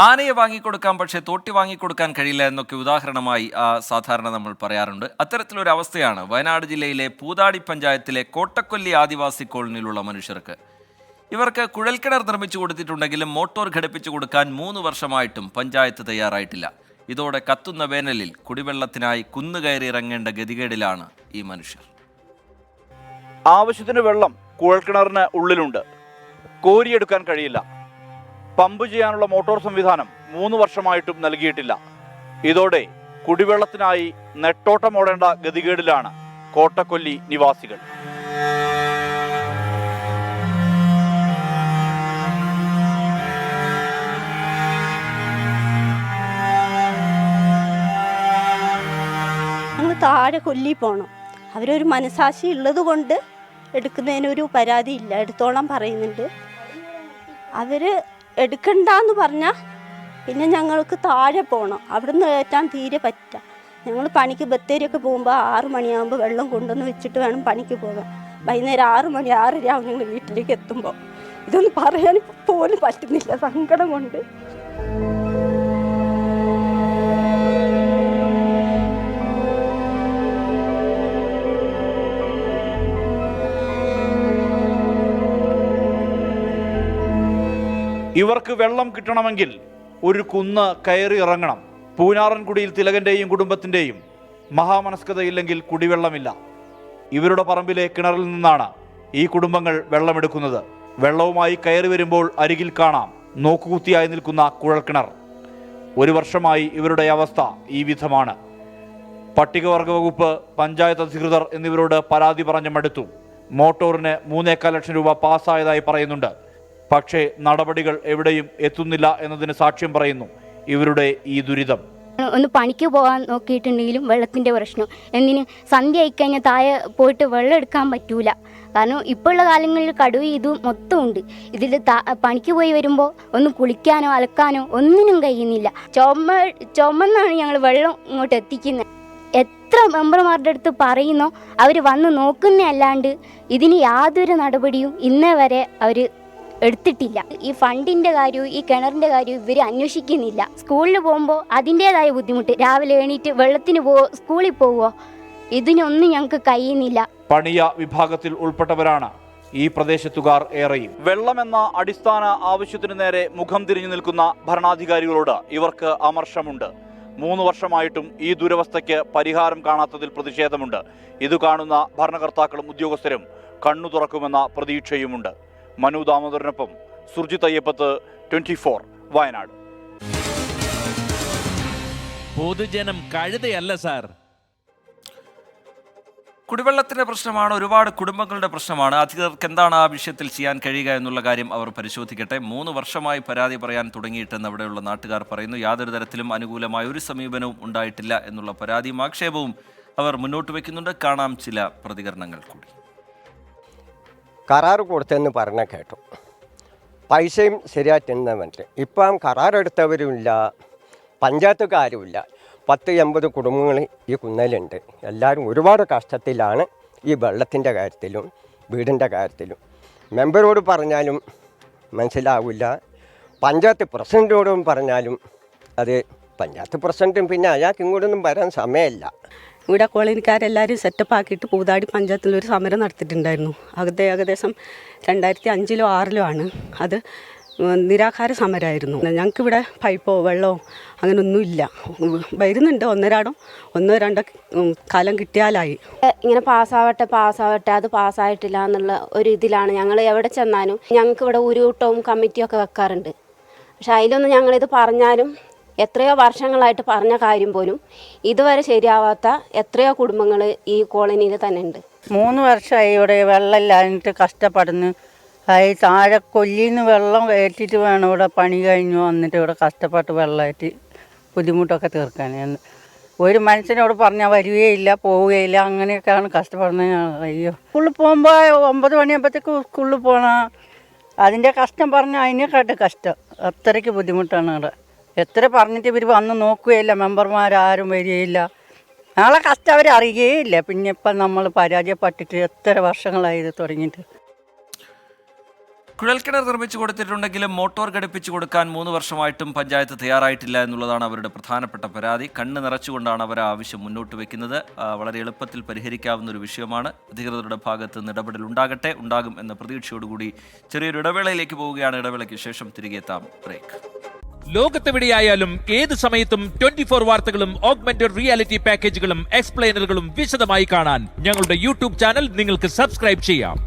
ആനയെ വാങ്ങിക്കൊടുക്കാം, പക്ഷേ തോട്ടി വാങ്ങിക്കൊടുക്കാൻ കഴിയില്ല എന്നൊക്കെ ഉദാഹരണമായി സാധാരണ നമ്മൾ പറയാറുണ്ട്. അത്തരത്തിലൊരു അവസ്ഥയാണ് വയനാട് ജില്ലയിലെ പൂതാടി പഞ്ചായത്തിലെ കോട്ടക്കൊല്ലി ആദിവാസി കോളനിയിലുള്ള മനുഷ്യർക്ക്. ഇവർക്ക് കുഴൽക്കിണർ നിർമ്മിച്ചു കൊടുത്തിട്ടുണ്ടെങ്കിലും മോട്ടോർ ഘടിപ്പിച്ചു കൊടുക്കാൻ 3 വർഷമായിട്ടും പഞ്ചായത്ത് തയ്യാറായിട്ടില്ല. ഇതോടെ കത്തുന്ന വേനലിൽ കുടിവെള്ളത്തിനായി കുന്നുകയറി ഇറങ്ങേണ്ട ഗതികേടിലാണ് ഈ മനുഷ്യർ. ആവശ്യത്തിന് വെള്ളം കുഴൽക്കിണറിന് ഉള്ളിലുണ്ട്, കോരിയെടുക്കാൻ കഴിയില്ല. പമ്പ് ചെയ്യാനുള്ള മോട്ടോർ സംവിധാനം 3 വർഷമായിട്ടും നൽകിയിട്ടില്ല. ഇതോടെ കുടിവെള്ളത്തിനായി നെട്ടോട്ടമോടേണ്ട ഗതികേടിലാണ് കോട്ടക്കൊല്ലി നിവാസികൾ. ഞങ്ങൾ താഴെ കൊല്ലി പോകണം. അവരൊരു മനസാക്ഷി ഉള്ളത് കൊണ്ട് എടുക്കുന്നതിനൊരു പരാതിയില്ല, എടുത്തോളം പറയുന്നുണ്ട്. അവർ എടുക്കണ്ടെന്ന് പറഞ്ഞാൽ പിന്നെ ഞങ്ങൾക്ക് താഴെ പോകണം, അവിടെ നിന്ന് കയറ്റാൻ തീരെ പറ്റില്ല. ഞങ്ങൾ പണിക്ക് ബത്തേരിയൊക്കെ പോകുമ്പോൾ 6 മണിയാകുമ്പോൾ വെള്ളം കൊണ്ടുവന്ന് വെച്ചിട്ട് വേണം പണിക്ക് പോകാൻ. വൈകുന്നേരം 6 മണി 6:30 ആവും ഞങ്ങൾ വീട്ടിലേക്ക് എത്തുമ്പോൾ. ഇതൊന്നും പറയാൻ പോലും പറ്റുന്നില്ല, സങ്കടം കൊണ്ട്. ഇവർക്ക് വെള്ളം കിട്ടണമെങ്കിൽ ഒരു കുന്ന് കയറി ഇറങ്ങണം. പൂനാറൻകുടിയിൽ തിലകന്റെയും കുടുംബത്തിന്റെയും മഹാമനസ്കതയില്ലെങ്കിൽ കുടിവെള്ളമില്ല. ഇവരുടെ പറമ്പിലെ കിണറിൽ നിന്നാണ് ഈ കുടുംബങ്ങൾ വെള്ളമെടുക്കുന്നത്. വെള്ളവുമായി കയറി വരുമ്പോൾ അരികിൽ കാണാം നോക്കുകുത്തിയായി നിൽക്കുന്ന കുഴൽക്കിണർ. 1 വർഷമായി ഇവരുടെ അവസ്ഥ ഈ വിധമാണ്. പട്ടികവർഗ വകുപ്പ്, പഞ്ചായത്ത് അധികൃതർ എന്നിവരോട് പരാതി പറഞ്ഞ് മടുത്തു. മോട്ടോറിന് 3.25 ലക്ഷം രൂപ പാസ്സായതായി പറയുന്നുണ്ട്. പക്ഷേ നടപടികൾ എവിടെയും എത്തുന്നില്ല എന്നതിന് സാക്ഷ്യം പറയുന്നു ഇവരുടെ ഈ ദുരിതം. ഒന്ന് പണിക്ക് പോകാൻ നോക്കിയിട്ടുണ്ടെങ്കിലും വെള്ളത്തിൻ്റെ പ്രശ്നം. എന്തിന് സന്ധ്യ ആയിക്കഴിഞ്ഞാൽ താഴെ പോയിട്ട് വെള്ളം എടുക്കാൻ പറ്റൂല. കാരണം ഇപ്പോഴുള്ള കാലങ്ങളിൽ കടുവ ഇതും മൊത്തം ഉണ്ട്. ഇതിൽ പണിക്ക് പോയി വരുമ്പോൾ ഒന്ന് കുളിക്കാനോ അലക്കാനോ ഒന്നിനും കഴിയുന്നില്ല. ചുമന്നാണ് ഞങ്ങൾ വെള്ളം ഇങ്ങോട്ട് എത്തിക്കുന്നത്. എത്ര മെമ്പർമാരുടെ അടുത്ത് പറയുന്നോ അവർ വന്ന് നോക്കുന്നതല്ലാണ്ട് ഇതിന് യാതൊരു നടപടിയും ഇന്നേ വരെ അവർ എടുത്തിട്ടില്ല. ഈ ഫണ്ടിൻ്റെ കാര്യവും ഈ കിണറിൻ്റെ കാര്യവും ഇവർ അന്വേഷിക്കുന്നില്ല. സ്കൂളിൽ പോകുമ്പോൾ അതിൻ്റേതായ ബുദ്ധിമുട്ട്, രാവിലെ എണീറ്റ് വെള്ളത്തിന് സ്കൂളിൽ പോവുമോ, ഇതിനൊന്നും ഞങ്ങൾക്ക് കഴിയുന്നില്ല. പണിയ വിഭാഗത്തിൽ ഉൾപ്പെട്ടവരാണ് ഈ പ്രദേശത്തുകാർ ഏറെയും. വെള്ളമെന്ന അടിസ്ഥാന ആവശ്യത്തിനു നേരെ മുഖം തിരിഞ്ഞു നിൽക്കുന്ന ഭരണാധികാരികളോട് ഇവർക്ക് അമർഷമുണ്ട്. 3 വർഷമായിട്ടും ഈ ദുരവസ്ഥയ്ക്ക് പരിഹാരം കാണാത്തതിൽ പ്രതിഷേധമുണ്ട്. ഇത് കാണുന്ന ഭരണകർത്താക്കളും ഉദ്യോഗസ്ഥരും കണ്ണു തുറക്കുമെന്ന പ്രതീക്ഷയുമുണ്ട്. മനു ദാമോദരനൊപ്പം സുർജിത് അയ്യപ്പത്ത്, 24 വയനാട്. പൊതുജനം കഴുതയല്ല സാർ. കുടിവെള്ളത്തിൻ്റെ പ്രശ്നമാണ്, ഒരുപാട് കുടുംബങ്ങളുടെ പ്രശ്നമാണ്. അധികൃതർക്ക് എന്താണ് ആ വിഷയത്തിൽ ചെയ്യാൻ കഴിയുക എന്നുള്ള കാര്യം അവർ പരിശോധിക്കട്ടെ. 3 വർഷമായി പരാതി പറയാൻ തുടങ്ങിയിട്ടെന്ന് അവിടെയുള്ള നാട്ടുകാർ പറയുന്നു. യാതൊരു തരത്തിലും അനുകൂലമായ ഒരു സമീപനവും ഉണ്ടായിട്ടില്ല എന്നുള്ള പരാതിയും ആക്ഷേപവും അവർ മുന്നോട്ട് വയ്ക്കുന്നുണ്ട്. കാണാം ചില പ്രതികരണങ്ങൾ കൂടി. കരാർ കൊടുത്തെന്ന് പറഞ്ഞ കേട്ടു, പൈസയും ശരിയായിട്ടെന്ന് പറഞ്ഞിട്ട് ഇപ്പം കരാറെടുത്തവരുമില്ല, പഞ്ചായത്തുകാരുമില്ല. 10-80 കുടുംബങ്ങൾ ഈ കുന്നലുണ്ട്. എല്ലാവരും ഒരുപാട് കഷ്ടത്തിലാണ് ഈ വെള്ളത്തിൻ്റെ കാര്യത്തിലും വീടിൻ്റെ കാര്യത്തിലും. മെമ്പറോട് പറഞ്ഞാലും മനസ്സിലാവില്ല, പഞ്ചായത്ത് പ്രസിഡൻറ്റോടും പറഞ്ഞാലും അത് പഞ്ചായത്ത് പ്രസിഡൻറ്റും പിന്നെ അയാൾക്ക് ഇങ്ങോട്ടൊന്നും വരാൻ സമയമില്ല. ഇവിടെ കോളനിക്കാരെല്ലാവരും സെറ്റപ്പ് ആക്കിയിട്ട് പൂതാടി പഞ്ചായത്തിലൊരു സമരം നടത്തിയിട്ടുണ്ടായിരുന്നു. ഏകദേശം 2005-ലോ 2006-ലോ ആണ്. അത് നിരാഹാര സമരമായിരുന്നു. ഞങ്ങൾക്കിവിടെ പൈപ്പോ വെള്ളമോ അങ്ങനെയൊന്നുമില്ല. വരുന്നുണ്ട്, 1-2 കാലം കിട്ടിയാലായി. ഇങ്ങനെ പാസ്സാവട്ടെ അത് പാസ്സായിട്ടില്ല എന്നുള്ള ഒരു ഇതിലാണ് ഞങ്ങൾ എവിടെ ചെന്നാലും. ഞങ്ങൾക്ക് ഇവിടെ ഉരുട്ടവും കമ്മിറ്റിയൊക്കെ വെക്കാറുണ്ട്. പക്ഷെ അതിലൊന്നും ഞങ്ങളിത് പറഞ്ഞാലും എത്രയോ വർഷങ്ങളായിട്ട് പറഞ്ഞ കാര്യം പോലും ഇതുവരെ ശരിയാവാത്ത എത്രയോ കുടുംബങ്ങൾ ഈ കോളനിയിൽ തന്നെ ഉണ്ട്. 3 വർഷമായി ഇവിടെ വെള്ളമില്ലാഞ്ഞിട്ട് കഷ്ടപ്പെടുന്നു. ഈ താഴെ കൊല്ലിന്ന് വെള്ളം കയറ്റിയിട്ട് വേണം ഇവിടെ പണി കഴിഞ്ഞു വന്നിട്ട് ഇവിടെ കഷ്ടപ്പെട്ട് വെള്ളമായിട്ട് ബുദ്ധിമുട്ടൊക്കെ തീർക്കാൻ. ഒരു മനുഷ്യനോട് പറഞ്ഞാൽ വരികയില്ല, പോവുകയില്ല, അങ്ങനെയൊക്കെയാണ് കഷ്ടപ്പെടുന്നത്. അയ്യോ, സ്കൂളിൽ പോകുമ്പോൾ 9 മണിയാകുമ്പോഴത്തേക്ക് സ്കൂളിൽ പോകണം. അതിൻ്റെ കഷ്ടം പറഞ്ഞാൽ അതിനെക്കാട്ട് കഷ്ടം. അത്രയ്ക്ക് ബുദ്ധിമുട്ടാണ് ഇവിടെ. എത്ര പറഞ്ഞിട്ട് ഇവർ വന്ന് നോക്കുകയില്ല, മെമ്പർമാരാരും വരികയില്ല. നാളെ കഷ്ടം അവർ അറിയുകയില്ല. പിന്നെ ഇപ്പം നമ്മൾ പരാജയപ്പെട്ടിട്ട് എത്ര വർഷങ്ങളായി ഇത് തുടങ്ങിയിട്ട്. കുഴൽക്കിണർ നിർമ്മിച്ചു കൊടുത്തിട്ടുണ്ടെങ്കിലും മോട്ടോർ ഘടിപ്പിച്ചു കൊടുക്കാൻ 3 വർഷമായിട്ടും പഞ്ചായത്ത് തയ്യാറായിട്ടില്ല എന്നുള്ളതാണ് അവരുടെ പ്രധാനപ്പെട്ട പരാതി. കണ്ണ് നിറച്ചുകൊണ്ടാണ് അവർ ആവശ്യം മുന്നോട്ട് വെക്കുന്നത്. വളരെ എളുപ്പത്തിൽ പരിഹരിക്കാവുന്ന ഒരു വിഷയമാണ്. അധികൃതരുടെ ഭാഗത്ത് നിന്ന് ഇടപെടൽ ഉണ്ടാകും എന്ന പ്രതീക്ഷയോടുകൂടി ചെറിയൊരു ഇടവേളയിലേക്ക് പോവുകയാണ്. ഇടവേളയ്ക്ക് ശേഷം തിരികെ എത്താം. ബ്രേക്ക്. ലോകത്തെവിടെയായാലും ഏത് സമയത്തും 24 വാർത്തകളും ഓഗ്മെന്റഡ് റിയാലിറ്റി പാക്കേജുകളും എക്സ്പ്ലെയിനറുകളും വിശദമായി കാണാൻ ഞങ്ങളുടെ യൂട്യൂബ് ചാനൽ നിങ്ങൾക്ക് സബ്സ്ക്രൈബ് ചെയ്യാം.